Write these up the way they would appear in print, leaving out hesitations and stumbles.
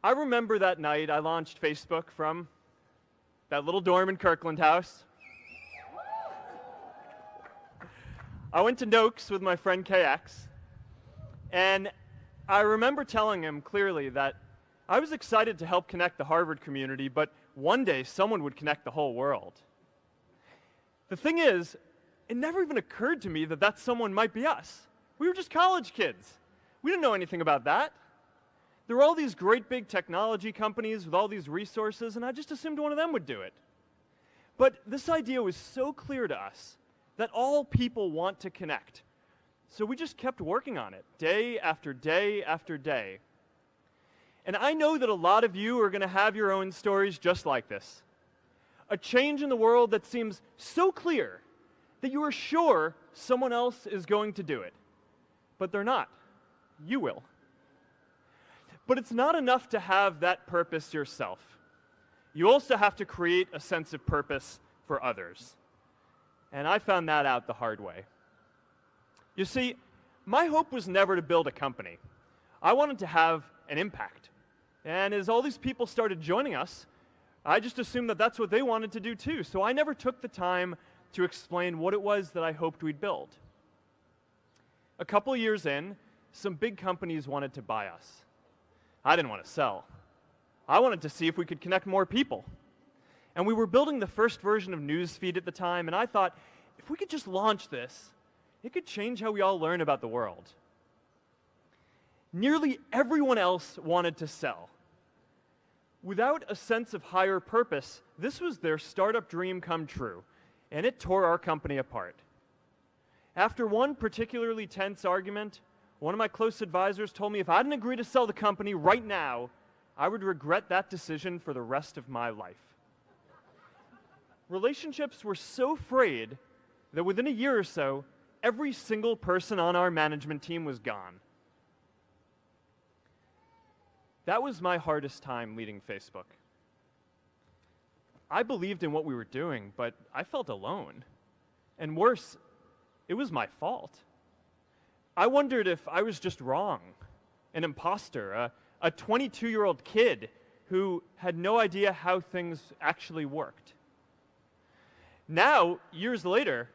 I remember that night I launched Facebook from that little dorm in Kirkland House. I went to Noakes with my friend KX, and I remember telling him clearly that I was excited to help connect the Harvard community, but one day someone would connect the whole world. The thing is, it never even occurred to me that that someone might be us. We were just college kids. We didn't know anything about that. There were all these great big technology companies with all these resources, and I just assumed one of them would do it. But this idea was so clear to us that all people want to connect. So we just kept working on it, day after day after day. And I know that a lot of you are going to have your own stories just like this. A change in the world that seems so clear that you are sure someone else is going to do it. But they're not. You will. But it's not enough to have that purpose yourself. You also have to create a sense of purpose for others. And I found that out the hard way. You see, my hope was never to build a company. I wanted to have an impact. And as all these people started joining us, I just assumed that that's what they wanted to do too. So I never took the time to explain what it was that I hoped we'd build. A couple years in, some big companies wanted to buy us. I didn't want to sell. I wanted to see if we could connect more people. And we were building the first version of Newsfeed at the time, and I thought, if we could just launch this, it could change how we all learn about the world. Nearly everyone else wanted to sell. Without a sense of higher purpose, this was their startup dream come true, and it tore our company apart. After one particularly tense argument, one of my close advisors told me if I didn't agree to sell the company right now, I would regret that decision for the rest of my life. Relationships were so frayed that within a year or so, every single person on our management team was gone. That was my hardest time leading Facebook. I believed in what we were doing, but I felt alone. And worse, it was my fault. I wondered if I was just wrong, an imposter, a 22-year-old kid who had no idea how things actually worked. Now, years later,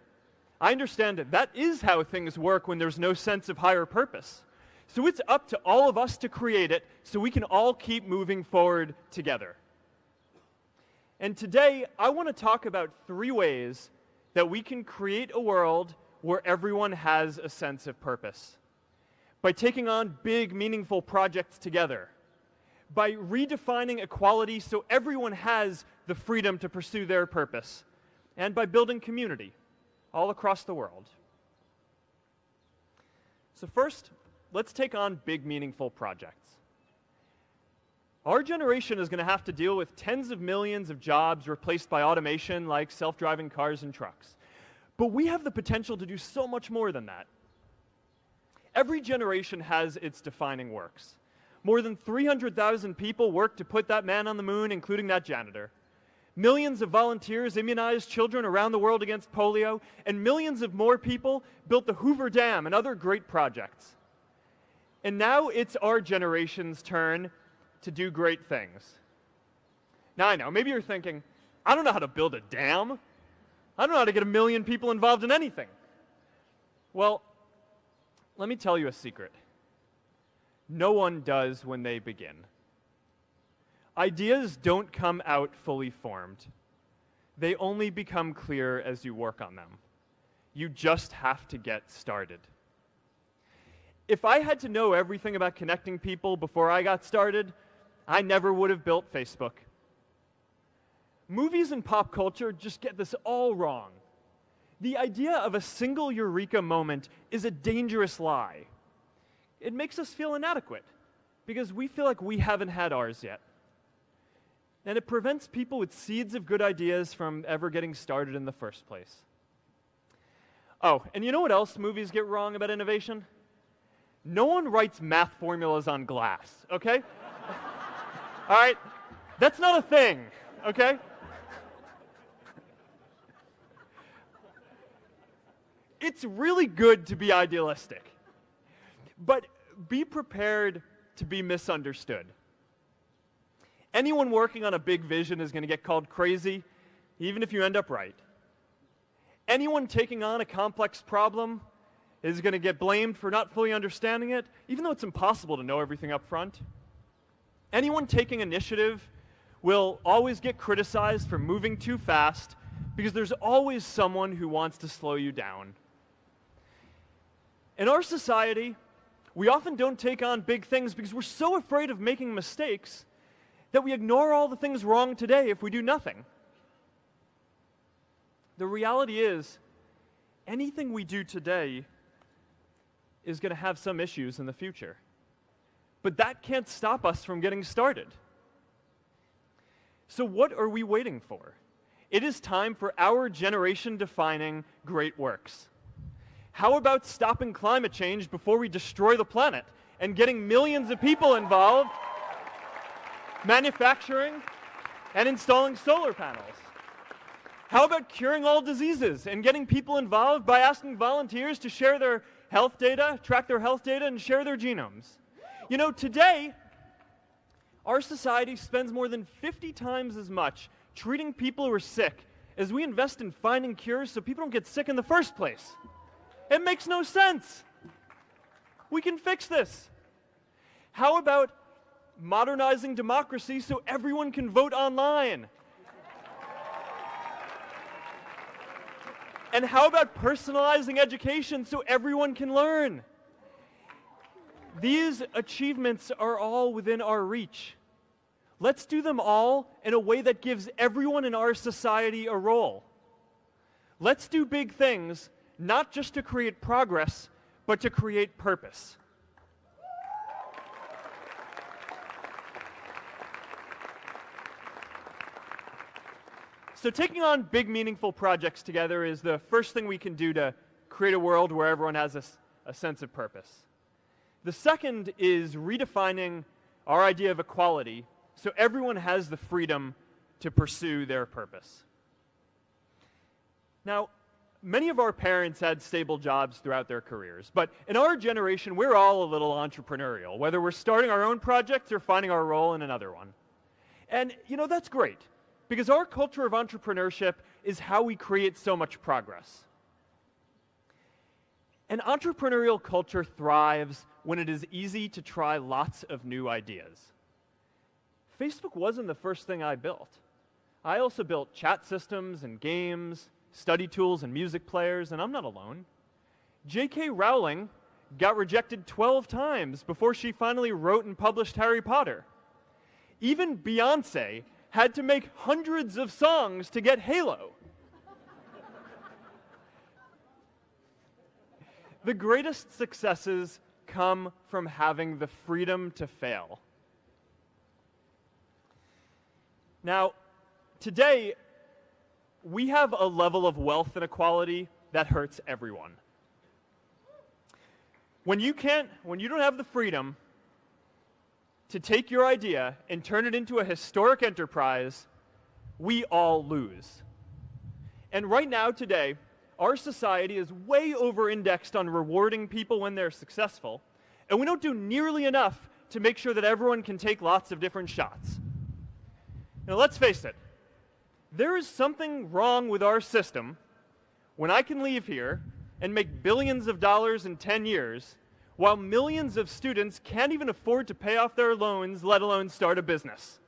I understand that is how things work when there's no sense of higher purpose. So it's up to all of us to create it so we can all keep moving forward together. And today, I want to talk about 3 ways that we can create a world where everyone has a sense of purpose. By taking on big, meaningful projects together. By redefining equality so everyone has the freedom to pursue their purpose. And by building community all across the world. So first, let's take on big, meaningful projects. Our generation is going to have to deal with tens of millions of jobs replaced by automation like self-driving cars and trucks. But we have the potential to do so much more than that. Every generation has its defining works. More than 300,000 people worked to put that man on the moon, including that janitor. Millions of volunteers immunized children around the world against polio, and millions of more people built the Hoover Dam and other great projects. And now it's our generation's turn to do great things. Now I know, maybe you're thinking, I don't know how to build a dam. I don't know how to get 1 million people involved in anything. Well, let me tell you a secret. No one does when they begin. Ideas don't come out fully formed. They only become clear as you work on them. You just have to get started. If I had to know everything about connecting people before I got started, I never would have built Facebook. Movies and pop culture just get this all wrong. The idea of a single eureka moment is a dangerous lie. It makes us feel inadequate because we feel like we haven't had ours yet. And it prevents people with seeds of good ideas from ever getting started in the first place. Oh, and you know what else movies get wrong about innovation? No one writes math formulas on glass, okay? All right? That's not a thing, okay? It's really good to be idealistic, but be prepared to be misunderstood. Anyone working on a big vision is going to get called crazy, even if you end up right. Anyone taking on a complex problem is going to get blamed for not fully understanding it, even though it's impossible to know everything up front. Anyone taking initiative will always get criticized for moving too fast, because there's always someone who wants to slow you down. In our society, we often don't take on big things because we're so afraid of making mistakes that we ignore all the things wrong today if we do nothing. The reality is, anything we do today is going to have some issues in the future. But that can't stop us from getting started. So what are we waiting for? It is time for our generation-defining great works. How about stopping climate change before we destroy the planet and getting millions of people involved, manufacturing and installing solar panels? How about curing all diseases and getting people involved by asking volunteers to share their health data, track their health data, and share their genomes? You know, today, our society spends more than 50 times as much treating people who are sick as we invest in finding cures so people don't get sick in the first place. It makes no sense. We can fix this. How about modernizing democracy so everyone can vote online? And how about personalizing education so everyone can learn? These achievements are all within our reach. Let's do them all in a way that gives everyone in our society a role. Let's do big things, not just to create progress, but to create purpose. So taking on big, meaningful projects together is the first thing we can do to create a world where everyone has a sense of purpose. The second is redefining our idea of equality so everyone has the freedom to pursue their purpose. Now, many of our parents had stable jobs throughout their careers, but in our generation, we're all a little entrepreneurial, whether we're starting our own projects or finding our role in another one. And, you know, that's great, because our culture of entrepreneurship is how we create so much progress. An entrepreneurial culture thrives when it is easy to try lots of new ideas. Facebook wasn't the first thing I built. I also built chat systems and games, study tools and music players, and I'm not alone. J.K. Rowling got rejected 12 times before she finally wrote and published Harry Potter. Even Beyoncé had to make hundreds of songs to get Halo. The greatest successes come from having the freedom to fail. Now, today, we have a level of wealth inequality that hurts everyone. When you don't have the freedom to take your idea and turn it into a historic enterprise, we all lose. And right now, today, our society is way over-indexed on rewarding people when they're successful, and we don't do nearly enough to make sure that everyone can take lots of different shots. Now, let's face it, there is something wrong with our system when I can leave here and make billions of dollars in 10 years, while millions of students can't even afford to pay off their loans, let alone start a business.